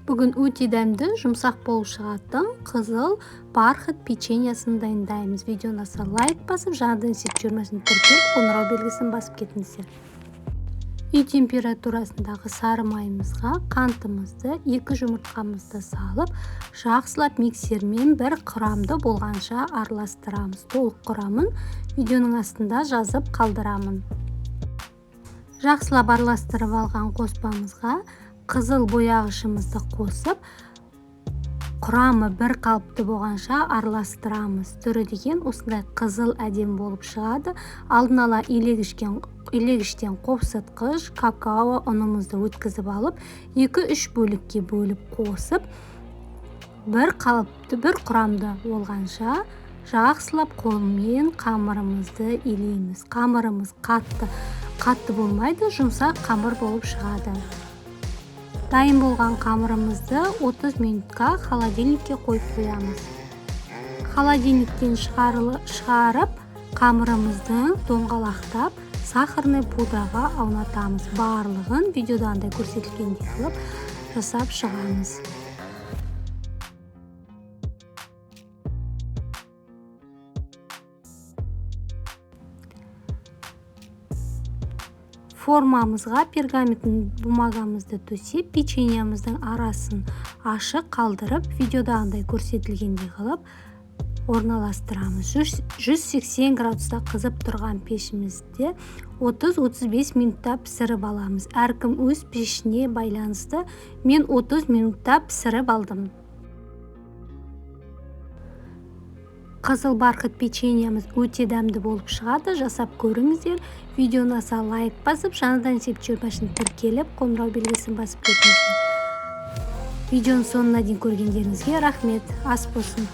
Бүгін өте дәмді, жұмсақ болып шығатын қызыл бархат печеньясын дайындаймыз. Видеоны аса лайк басып, жаңадан сеп жүрмесін тіркеп, қоңырау белгісін басып кетіңіздер. Үй температурасындағы сары майымызға қантымызды, 2 жұмыртқамызды салып, жақсылап миксермен 1 құрамды болғанша араластырамыз. Толық құрамын видеоның астында жазып қалдырамын. Жақсылап араластырып алған қоспамызға қызыл бояғышымызды қосып, құрамы 1 қалыпты болғанша араластырамыз. Түрі деген осындай қызыл әдем болып шығады. Алдын ала илегіштен қопсытқыш какао ұнымызды өткізіп алып, 2-3 бөлікке бөліп қосып, 1 қалыпты 1 құрамды болғанша жақсылап қолмен қамырымызды илейміз. Қамырымыз қатты болмайды, жұмсақ қамыр болып шығады. Дайын болған қамырымызды 30 минутқа холодильникке қойып қоямыз. Холодильниктен шығарып, қамырымызды домғалақтап, сахарный пудраға аунатамыз. Барлығын видеодағындай көрсетілгендей қылып жасап шығамыз. Формамызға пергаментін бумагамызды төсеп, печеньямыздың арасын ашық қалдырып, видеодағындай көрсетілгендей қылып орналастырамыз. 180 градуста қызып тұрған пешімізде 30-35 минутта пісіріп аламыз. Әркім өз пешіне байланысты. Мен 30 минутта пісіріп алдым. Қызыл бархат печеньямыз өте дәмді болып шығады. Жасап көріңіздер. Видеоны аса лайк басып, жаңадан сеп жүрмесін тіркеліп, қоңырау белгісін басып кетіңіздер. Видеоның соңына дейін көргендеріңізге рахмет. Ас болсын.